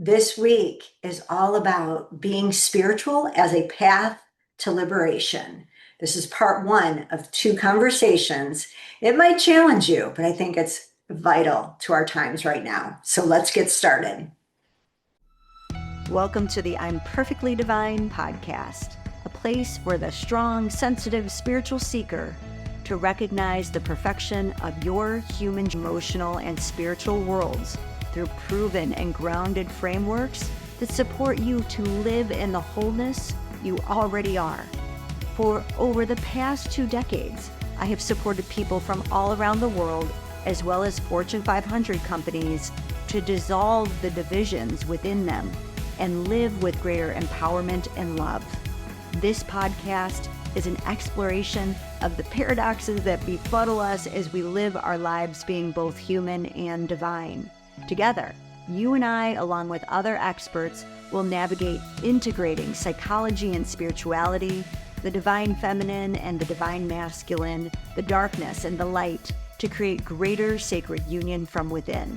This week is all about being spiritual as a path to liberation. This is part one of two conversations. It might challenge you, but I think it's vital to our times right now. So let's get started. Welcome to the I'm Perfectly Divine podcast, a place for the strong, sensitive, spiritual seeker to recognize the perfection of your human, emotional, and spiritual worlds through proven and grounded frameworks that support you to live in the wholeness you already are. For over the past 2 decades, I have supported people from all around the world, as well as Fortune 500 companies, to dissolve the divisions within them and live with greater empowerment and love. This podcast is an exploration of the paradoxes that befuddle us as we live our lives being both human and divine. Together, you and I, along with other experts, will navigate integrating psychology and spirituality, the divine feminine and the divine masculine, the darkness and the light, to create greater sacred union from within.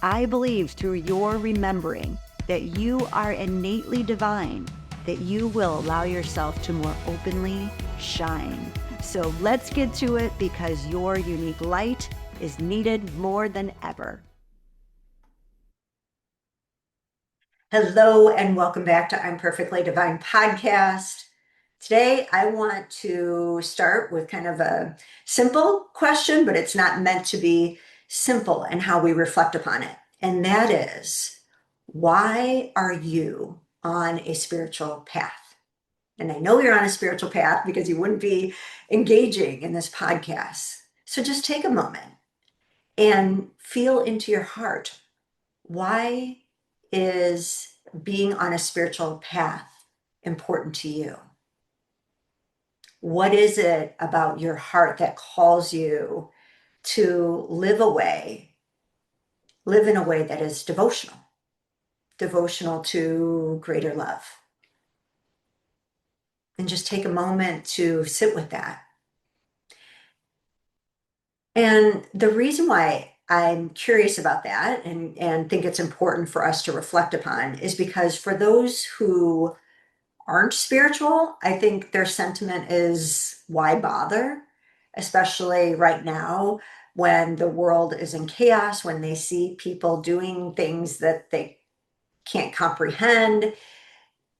I believe through your remembering that you are innately divine, that you will allow yourself to more openly shine. So let's get to it, because your unique light is needed more than ever. Hello, and welcome back to I'm Perfectly Divine podcast. Today, I want to start with kind of a simple question, but it's not meant to be simple in how we reflect upon it. And that is, why are you on a spiritual path? And I know you're on a spiritual path because you wouldn't be engaging in this podcast. So just take a moment and feel into your heart. Why is being on a spiritual path important to you? What is it about your heart that calls you to live in a way that is devotional to greater love? And just take a moment to sit with that. And the reason why I'm curious about that and think it's important for us to reflect upon is because for those who aren't spiritual, I think their sentiment is, why bother? Especially right now when the world is in chaos, when they see people doing things that they can't comprehend.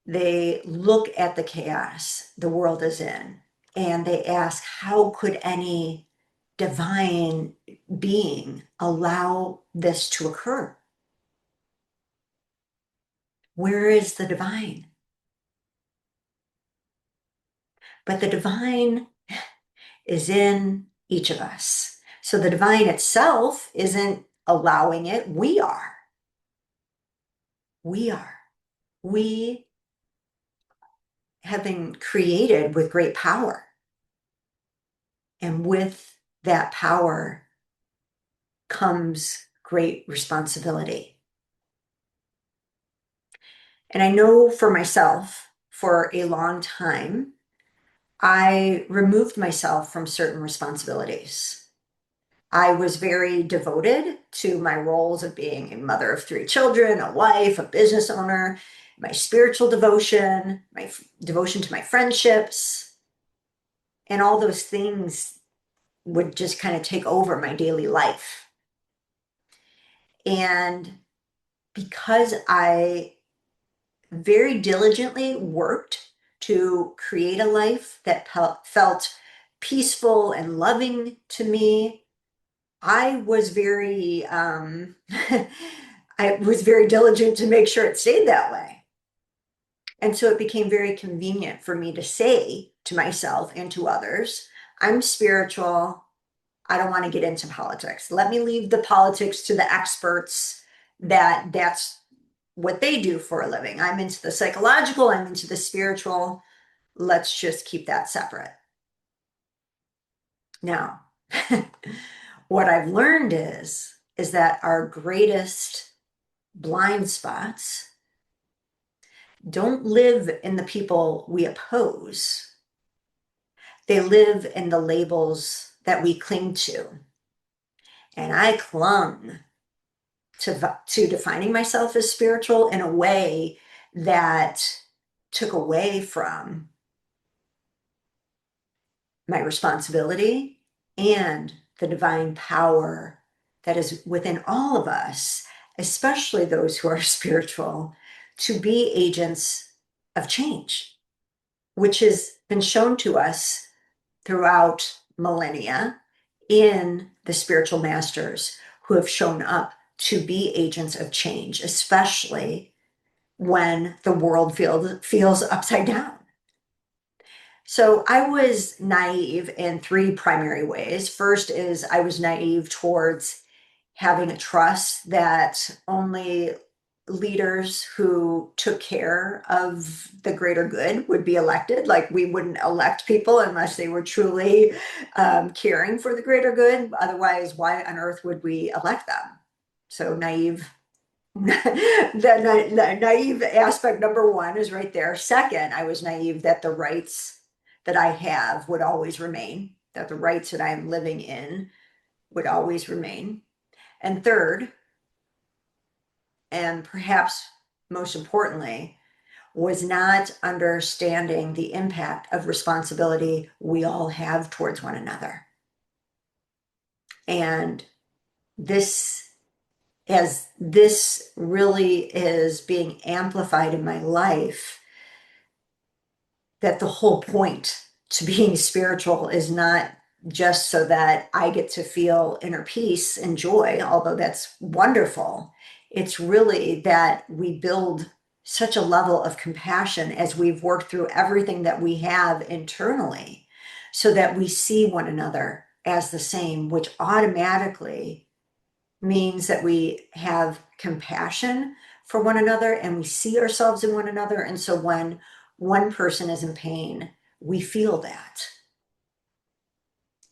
They look at the chaos the world is in and they ask, how could any divine being allow this to occur? Where is the divine? But the divine is in each of us. So the divine itself isn't allowing it. We are. We are. We have been created with great power. And with that power comes great responsibility. And I know for myself, for a long time, I removed myself from certain responsibilities. I was very devoted to my roles of being a mother of 3 children, a wife, a business owner, my spiritual devotion, my devotion to my friendships, and all those things would just kind of take over my daily life. And because I very diligently worked to create a life that felt peaceful and loving to me, I was very I was very diligent to make sure it stayed that way. And so it became very convenient for me to say to myself and to others, I'm spiritual. I don't want to get into politics. Let me leave the politics to the experts. That's what they do for a living. I'm into the psychological, I'm into the spiritual. Let's just keep that separate. Now, what I've learned is that our greatest blind spots don't live in the people we oppose. They live in the labels that we cling to. And I clung to defining myself as spiritual in a way that took away from my responsibility and the divine power that is within all of us, especially those who are spiritual, to be agents of change, which has been shown to us throughout millennia in the spiritual masters who have shown up to be agents of change, especially when the world feels upside down. So I was naive in three primary ways. First is I was naive towards having a trust that only leaders who took care of the greater good would be elected. Like we wouldn't elect people unless they were truly caring for the greater good. Otherwise, why on earth would we elect them? So naive. The naive aspect number one is right there. Second, I was naive that the rights that I have would always remain, that the rights that I am living in would always remain. And third, and perhaps most importantly, was not understanding the impact of responsibility we all have towards one another. And this, as this really is being amplified in my life, that the whole point to being spiritual is not just so that I get to feel inner peace and joy, although that's wonderful. It's really that we build such a level of compassion as we've worked through everything that we have internally, so that we see one another as the same, which automatically means that we have compassion for one another and we see ourselves in one another. And so when one person is in pain, we feel that.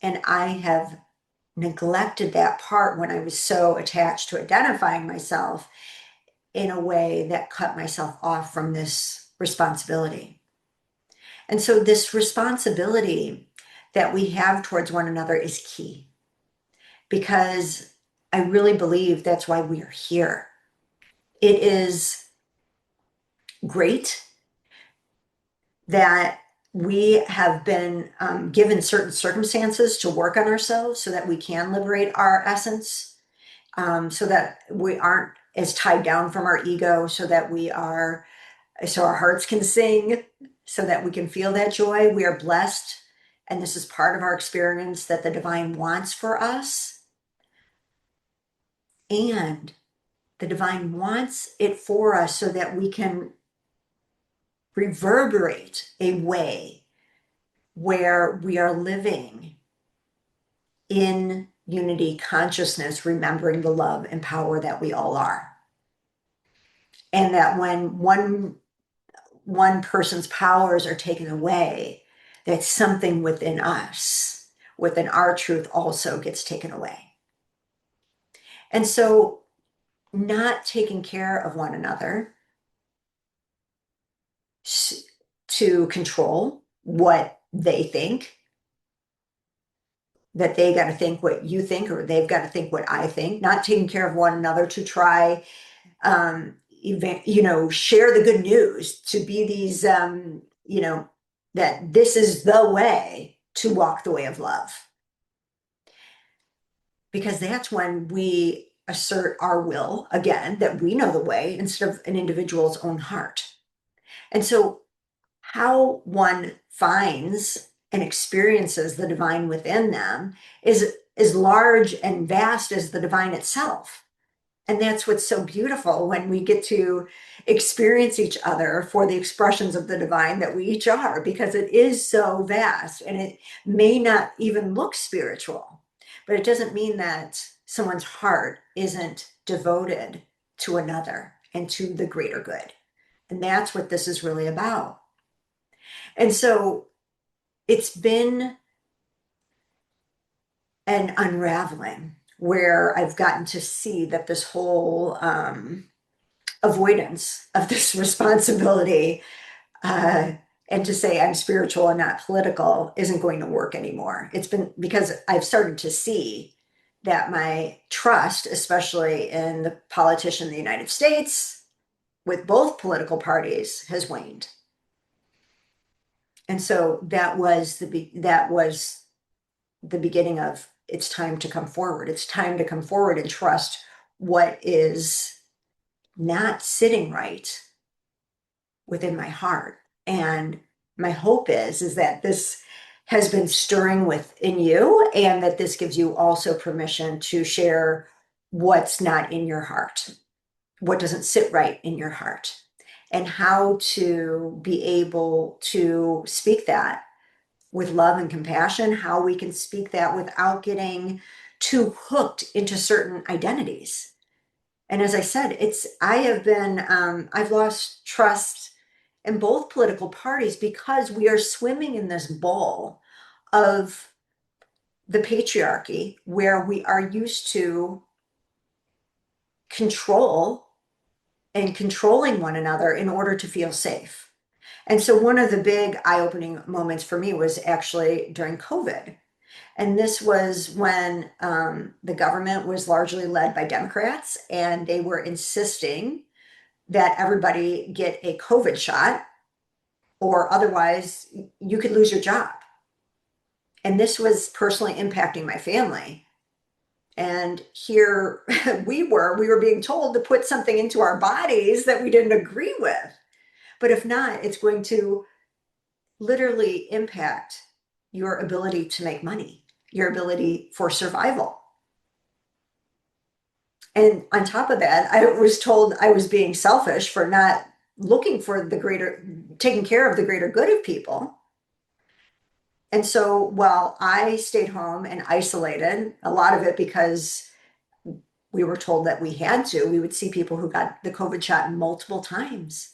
And I have neglected that part when I was so attached to identifying myself in a way that cut myself off from this responsibility. And so this responsibility that we have towards one another is key, because I really believe that's why we are here. It is great that we have been given certain circumstances to work on ourselves so that we can liberate our essence, so that we aren't as tied down from our ego, so our hearts can sing, so that we can feel that joy. We are blessed, and this is part of our experience that the divine wants for us. And the divine wants it for us so that we can reverberate a way where we are living in unity consciousness, remembering the love and power that we all are. And that when one person's powers are taken away, that something within us, within our truth, also gets taken away. And so not taking care of one another to control what they think, that they got to think what you think, or they've got to think what I think, not taking care of one another to try, share the good news, to be these, that this is the way to walk the way of love. Because that's when we assert our will again, that we know the way instead of an individual's own heart. And so how one finds and experiences the divine within them is as large and vast as the divine itself. And that's what's so beautiful, when we get to experience each other for the expressions of the divine that we each are, because it is so vast and it may not even look spiritual, but it doesn't mean that someone's heart isn't devoted to another and to the greater good. And that's what this is really about. And so it's been an unraveling where I've gotten to see that this whole avoidance of this responsibility, and to say I'm spiritual and not political, isn't going to work anymore. It's been because I've started to see that my trust, especially in the politician in the United States, with both political parties, has waned. And so that was the beginning of it's time to come forward. It's time to come forward and trust what is not sitting right within my heart. And my hope is that this has been stirring within you and that this gives you also permission to share what's not in your heart, what doesn't sit right in your heart, and how to be able to speak that with love and compassion, how we can speak that without getting too hooked into certain identities. And as I said, I've lost trust in both political parties because we are swimming in this bowl of the patriarchy where we are used to control and controlling one another in order to feel safe. And so one of the big eye-opening moments for me was actually during COVID. And this was when the government was largely led by Democrats, and they were insisting that everybody get a COVID shot, or otherwise you could lose your job. And this was personally impacting my family. And here we were being told to put something into our bodies that we didn't agree with. But if not, it's going to literally impact your ability to make money, your ability for survival. And on top of that, I was told I was being selfish for not looking for taking care of the greater good of people. And so while I stayed home and isolated, a lot of it because we were told that we had to, we would see people who got the COVID shot multiple times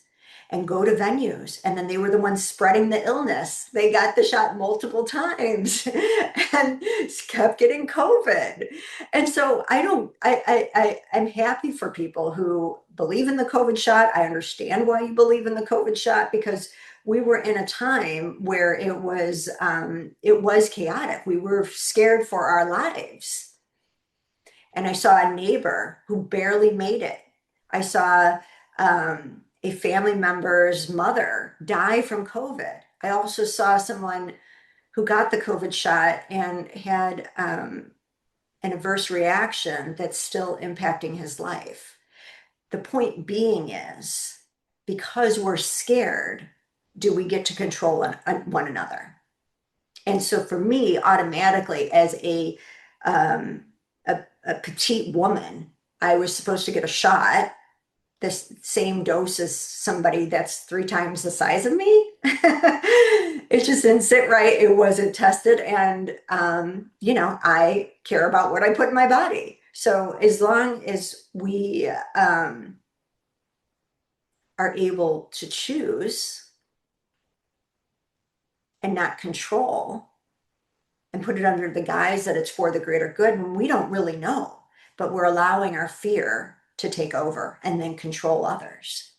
and go to venues. And then they were the ones spreading the illness. They got the shot multiple times and kept getting COVID. And so I'm happy for people who believe in the COVID shot. I understand why you believe in the COVID shot, because we were in a time where it was chaotic. We were scared for our lives. And I saw a neighbor who barely made it. I saw a family member's mother die from COVID. I also saw someone who got the COVID shot and had an adverse reaction that's still impacting his life. The point being is, because we're scared, do we get to control one another? And so for me, automatically, as um, a petite woman, I was supposed to get a shot, the same dose as somebody that's 3 times the size of me. It just didn't sit right. It wasn't tested. And, I care about what I put in my body. So as long as we are able to choose and not control and put it under the guise that it's for the greater good, when we don't really know, but we're allowing our fear to take over and then control others.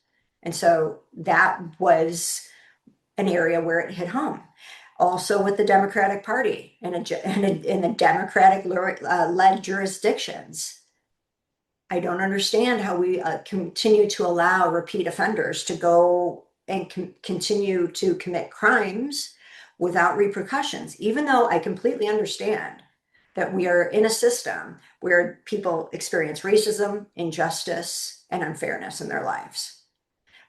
And so that was an area where it hit home. Also with the Democratic Party and in the Democratic led jurisdictions. I don't understand how we continue to allow repeat offenders to go and continue to commit crimes without repercussions, even though I completely understand that we are in a system where people experience racism, injustice, and unfairness in their lives.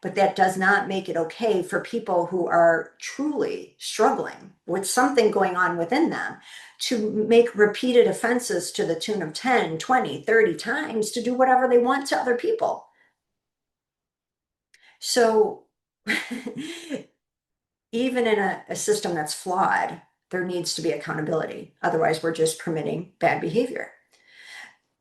But that does not make it okay for people who are truly struggling with something going on within them to make repeated offenses to the tune of 10, 20, 30 times to do whatever they want to other people. So even in a system that's flawed, there needs to be accountability. Otherwise, we're just permitting bad behavior.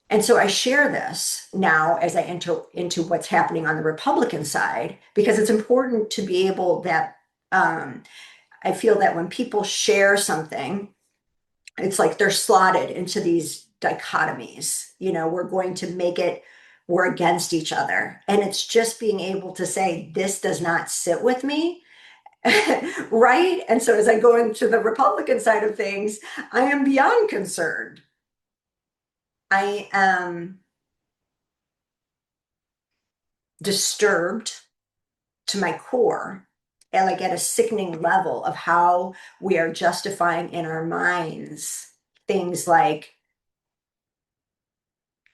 And so I share this now as I enter into what's happening on the Republican side, because it's important to be able that I feel that when people share something, it's like they're slotted into these dichotomies. We're going to make it, we're against each other. And it's just being able to say, this does not sit with me. Right. And so as I go into the Republican side of things, I am beyond concerned I am disturbed to my core, and like at a sickening level of how we are justifying in our minds things like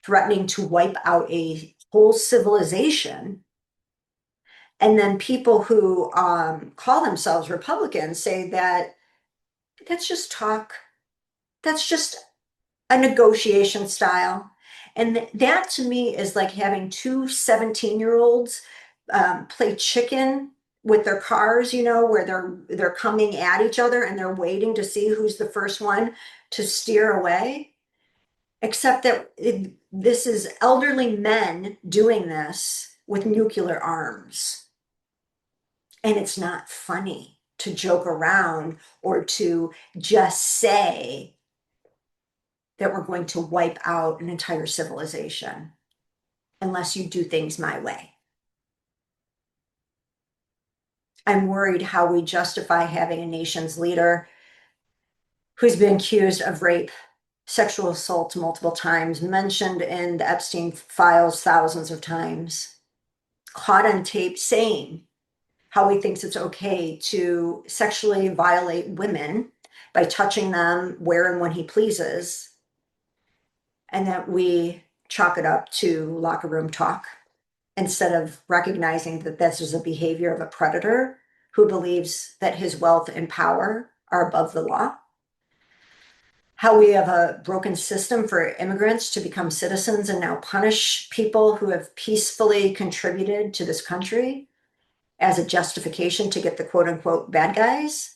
threatening to wipe out a whole civilization. And then people who call themselves Republicans say that that's just talk. That's just a negotiation style. And that to me is like having two 17-year-olds play chicken with their cars, where they're coming at each other and they're waiting to see who's the first one to steer away. Except that this is elderly men doing this with nuclear arms. And it's not funny to joke around or to just say that we're going to wipe out an entire civilization unless you do things my way. I'm worried how we justify having a nation's leader who's been accused of rape, sexual assault multiple times, mentioned in the Epstein files thousands of times, caught on tape saying how he thinks it's okay to sexually violate women by touching them where and when he pleases, and that we chalk it up to locker room talk instead of recognizing that this is a behavior of a predator who believes that his wealth and power are above the law. How we have a broken system for immigrants to become citizens and now punish people who have peacefully contributed to this country as a justification to get the quote unquote bad guys,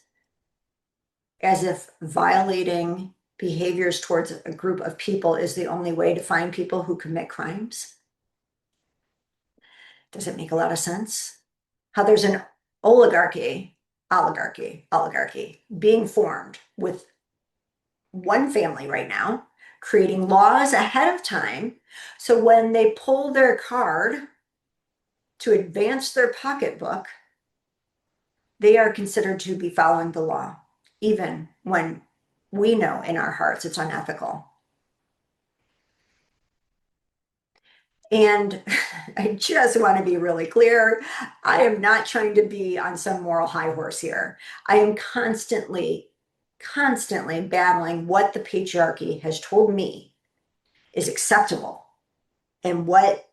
as if violating behaviors towards a group of people is the only way to find people who commit crimes. Does it make a lot of sense? How there's an oligarchy being formed with one family right now, creating laws ahead of time. So when they pull their card to advance their pocketbook, they are considered to be following the law, even when we know in our hearts it's unethical. And I just want to be really clear. I am not trying to be on some moral high horse here. I am constantly battling what the patriarchy has told me is acceptable and what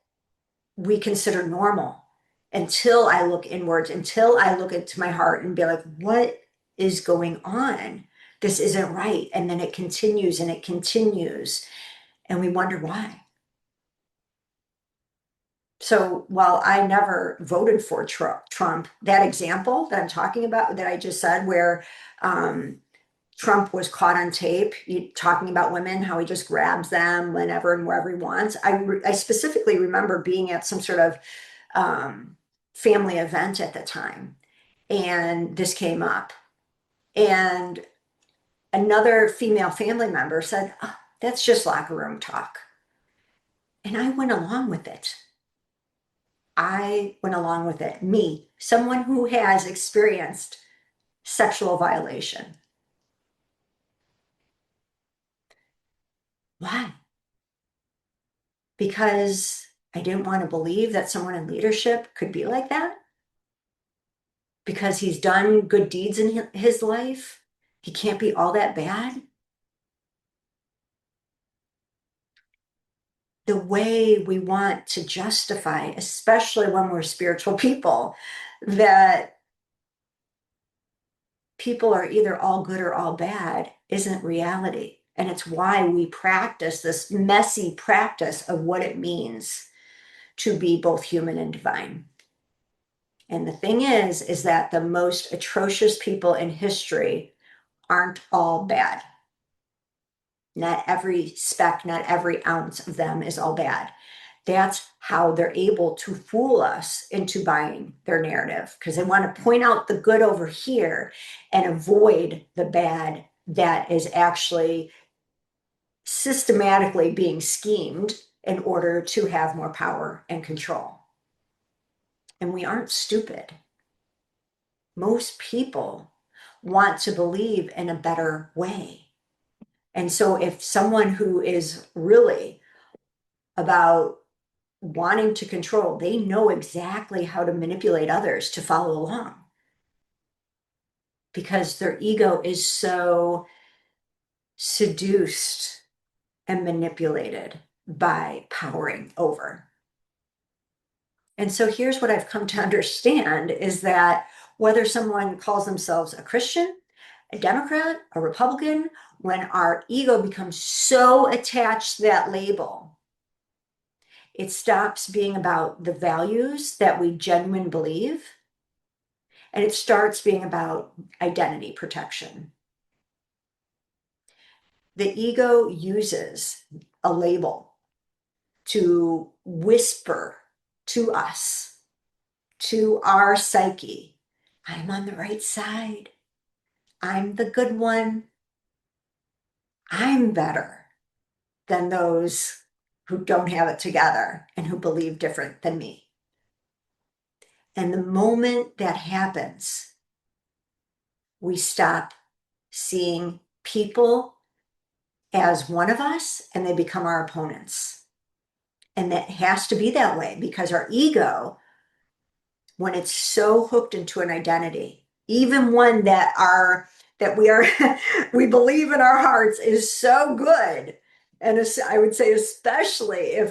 we consider normal until I look inwards, until I look into my heart and be like, what is going on? This isn't right. And then it continues and it continues. And we wonder why. So while I never voted for Trump, that example that I'm talking about, that I just said, where Trump was caught on tape talking about women, how he just grabs them whenever and wherever he wants. I specifically remember being at some sort of family event at the time, and this came up. And another female family member said, "Oh, that's just locker room talk." And I went along with it. I went along with it. Me, someone who has experienced sexual violation. Why? Because I didn't want to believe that someone in leadership could be like that. Because he's done good deeds in his life. He can't be all that bad. The way we want to justify, especially when we're spiritual people, that people are either all good or all bad isn't reality. And it's why we practice this messy practice of what it means to be both human and divine. And the thing is that the most atrocious people in history aren't all bad. Not every speck, not ounce of them is all bad. That's how they're able to fool us into buying their narrative, because they want to point out the good over here and avoid the bad that is actually systematically being schemed in order to have more power and control. And we aren't stupid. Most people want to believe in a better way. And so if someone who is really about wanting to control, they know exactly how to manipulate others to follow along because their ego is so seduced and manipulated by powering over. And so here's what I've come to understand is that whether someone calls themselves a Christian, a Democrat, a Republican, when our ego becomes so attached to that label, it stops being about the values that we genuinely believe, and it starts being about identity protection. The ego uses a label to whisper to us, to our psyche, I'm on the right side. I'm the good one. I'm better than those who don't have it together and who believe different than me. And the moment that happens, we stop seeing people as one of us and they become our opponents. And that has to be that way because our ego, when it's so hooked into an identity, even one that we are we believe in our hearts is so good. And I would say, especially if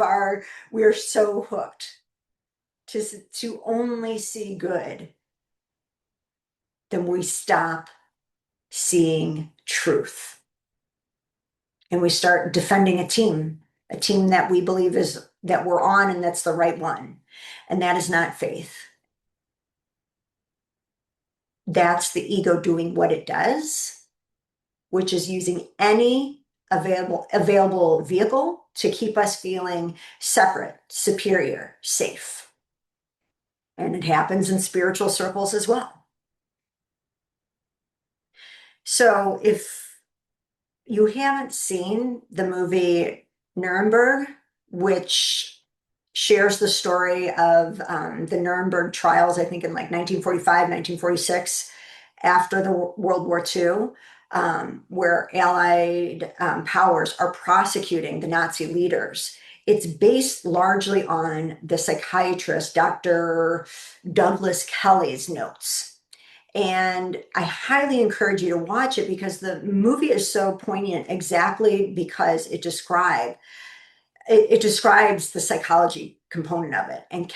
we are so hooked to only see good, then we stop seeing truth. And we start defending a team that we believe is that we're on and that's the right one. And that is not faith. That's the ego doing what it does, which is using any available vehicle to keep us feeling separate, superior, safe. And it happens in spiritual circles as well. So if you haven't seen the movie Nuremberg, which shares the story of the Nuremberg trials, I think in like 1945, 1946, after the World War II, where Allied powers are prosecuting the Nazi leaders. It's based largely on the psychiatrist, Dr. Douglas Kelly's notes. And I highly encourage you to watch it because the movie is so poignant exactly because it describes the psychology component of it. And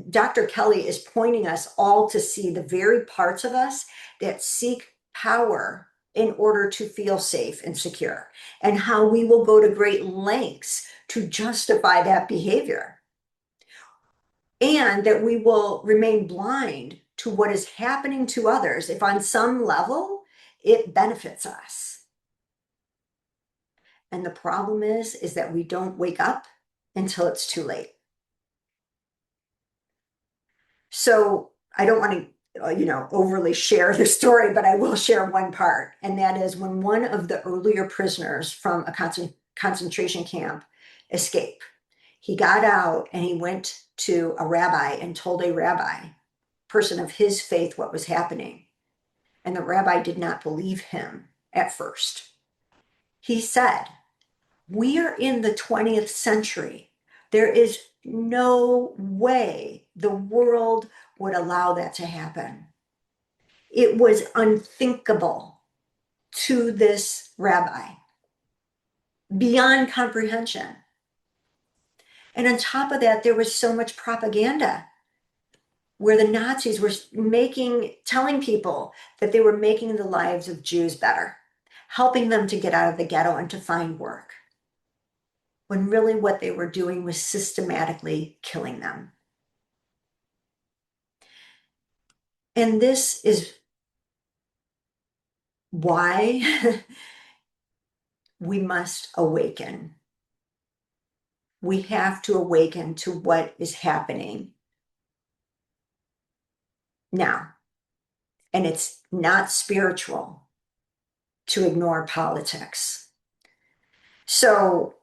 Dr. Kelly is pointing us all to see the very parts of us that seek power in order to feel safe and secure, and how we will go to great lengths to justify that behavior, and that we will remain blind to what is happening to others if on some level it benefits us. And the problem is that we don't wake up until it's too late. So I don't want to, overly share the story, but I will share one part. And that is when one of the earlier prisoners from a concentration camp escaped, he got out and he went to a rabbi and told a rabbi, person of his faith, what was happening. And the rabbi did not believe him at first. He said, we are in the 20th century. There is no way the world would allow that to happen. It was unthinkable to this rabbi, beyond comprehension. And on top of that, there was so much propaganda where the Nazis were telling people that they were making the lives of Jews better, helping them to get out of the ghetto and to find work, when really what they were doing was systematically killing them. And this is why we must awaken. We have to awaken to what is happening now. And it's not spiritual to ignore politics. So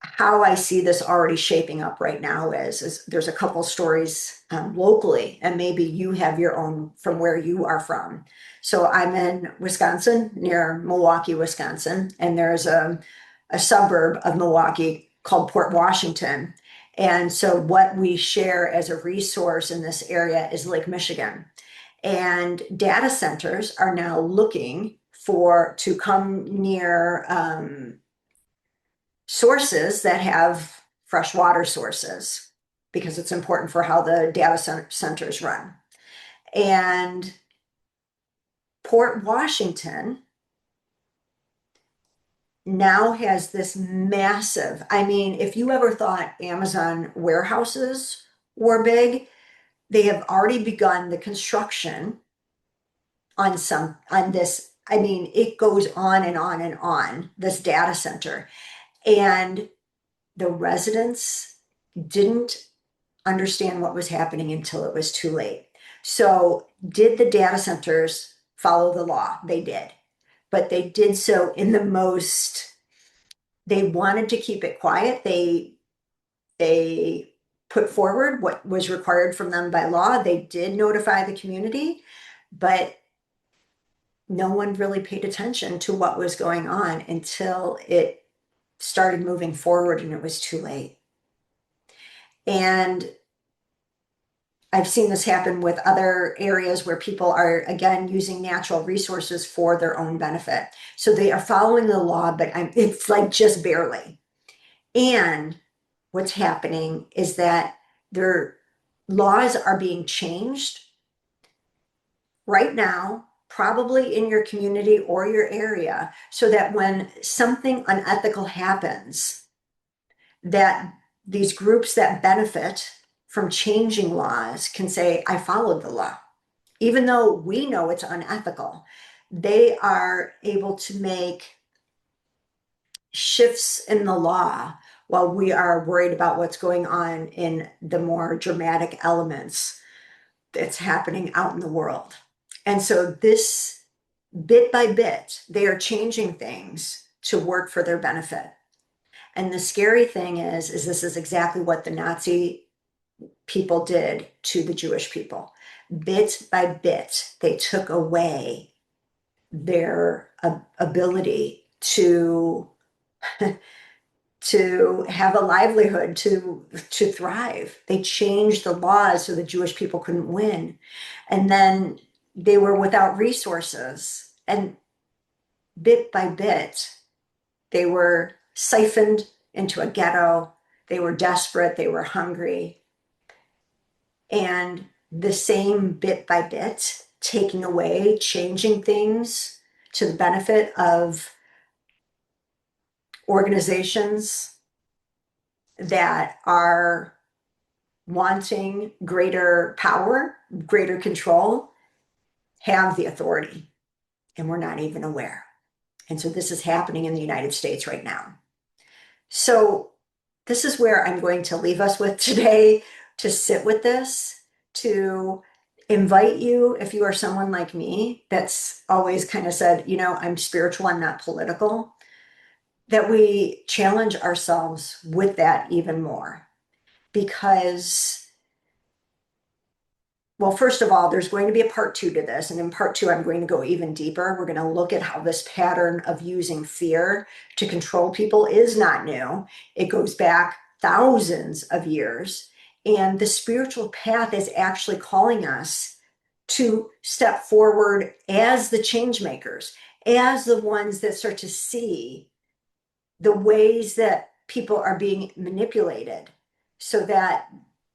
how I see this already shaping up right now is there's a couple stories locally, and maybe you have your own from where you are from. So I'm in Wisconsin, near Milwaukee, Wisconsin, and there's a suburb of Milwaukee called Port Washington. And so what we share as a resource in this area is Lake Michigan. And data centers are now looking for to come near sources that have fresh water sources because it's important for how the data centers run. And Port Washington now has this massive, I mean, if you ever thought Amazon warehouses were big, they have already begun the construction on this. I mean, it goes on and on and on, this data center. And the residents didn't understand what was happening until it was too late. So, did the data centers follow the law? They did, but they did so in the most, they wanted to keep it quiet. They put forward what was required from them by law. They did notify the community, but no one really paid attention to what was going on until it started moving forward and it was too late. And I've seen this happen with other areas where people are, again, using natural resources for their own benefit. So they are following the law, but it's like just barely. And what's happening is that their laws are being changed right now, probably in your community or your area, so that when something unethical happens, that these groups that benefit from changing laws can say, I followed the law. Even though we know it's unethical, they are able to make shifts in the law while we are worried about what's going on in the more dramatic elements that's happening out in the world. And so this bit by bit, they are changing things to work for their benefit. And the scary thing is this is exactly what the Nazi people did to the Jewish people. Bit by bit, they took away their ability to to have a livelihood, to thrive. They changed the laws so the Jewish people couldn't win. And then they were without resources. And bit by bit, they were siphoned into a ghetto. They were desperate. They were hungry. And the same bit by bit, taking away, changing things to the benefit of organizations that are wanting greater power, greater control, have the authority. And we're not even aware. And so this is happening in the United States right now. So this is where I'm going to leave us with today, to sit with this, to invite you, if you are someone like me that's always kind of said, I'm spiritual, I'm not political, that we challenge ourselves with that even more. Because, well, first of all, there's going to be a part two to this. And in part two, I'm going to go even deeper. We're going to look at how this pattern of using fear to control people is not new. It goes back thousands of years. And the spiritual path is actually calling us to step forward as the change makers, as the ones that start to see the ways that people are being manipulated, so that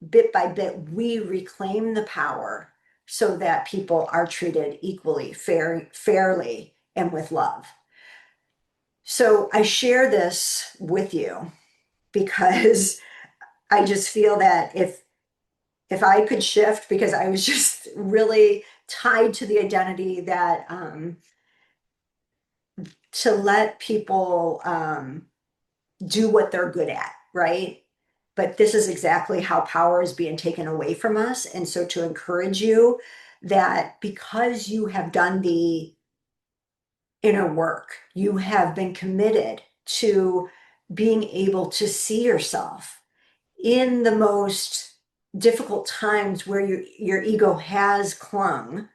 bit by bit we reclaim the power so that people are treated equally, fairly, and with love. So I share this with you because I just feel that if I could shift, because I was just really tied to the identity that to let people do what they're good at, right? But this is exactly how power is being taken away from us. And so to encourage you that because you have done the inner work, you have been committed to being able to see yourself in the most difficult times where your ego has clung,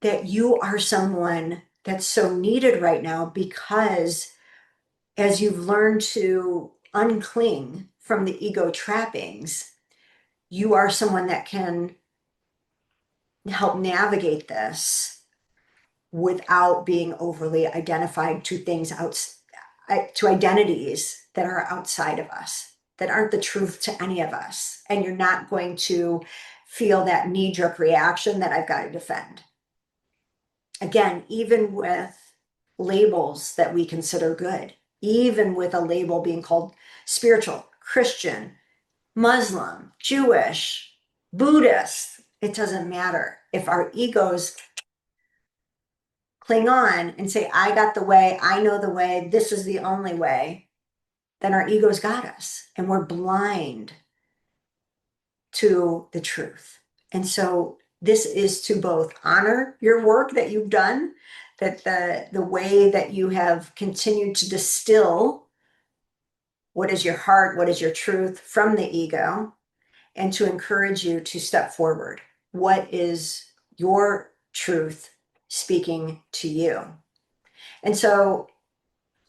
that you are someone that's so needed right now, because as you've learned to uncling from the ego trappings, you are someone that can help navigate this without being overly identified to things to identities that are outside of us, that aren't the truth to any of us. And you're not going to feel that knee-jerk reaction that I've got to defend. Again, even with labels that we consider good, even with a label being called spiritual, Christian, Muslim, Jewish, Buddhist, it doesn't matter. If our egos cling on and say, I got the way, I know the way, this is the only way, then our egos got us and we're blind to the truth. And so this is to both honor your work that you've done, that the way that you have continued to distill what is your heart, what is your truth from the ego, and to encourage you to step forward. What is your truth speaking to you? And so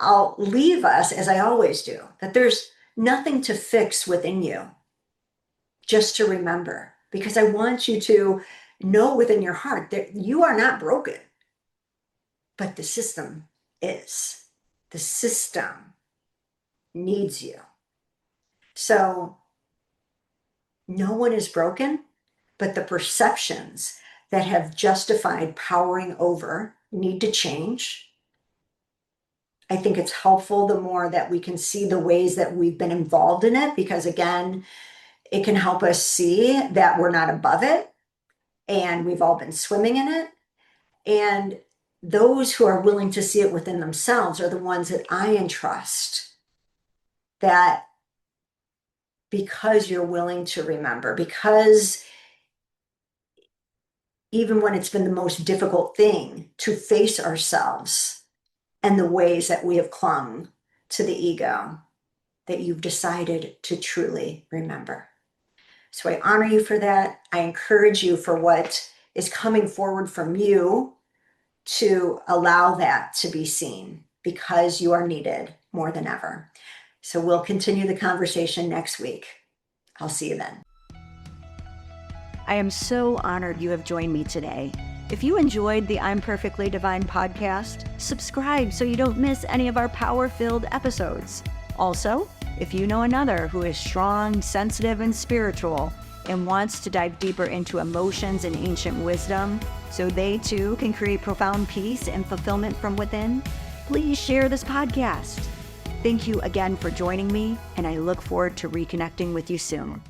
I'll leave us, as I always do, that there's nothing to fix within you, just to remember, because I want you to know within your heart that you are not broken, but the system is. The system needs you. So no one is broken, but the perceptions that have justified powering over need to change. I think it's helpful the more that we can see the ways that we've been involved in it, because again, it can help us see that we're not above it and we've all been swimming in it. And those who are willing to see it within themselves are the ones that I entrust, that because you're willing to remember, because even when it's been the most difficult thing to face ourselves and the ways that we have clung to the ego, that you've decided to truly remember. So I honor you for that. I encourage you for what is coming forward from you to allow that to be seen, because you are needed more than ever. So we'll continue the conversation next week. I'll see you then. I am so honored you have joined me today. If you enjoyed the I'm Perfectly Divine podcast, subscribe so you don't miss any of our power-filled episodes. Also, if you know another who is strong, sensitive, and spiritual and wants to dive deeper into emotions and ancient wisdom so they too can create profound peace and fulfillment from within, please share this podcast. Thank you again for joining me, and I look forward to reconnecting with you soon.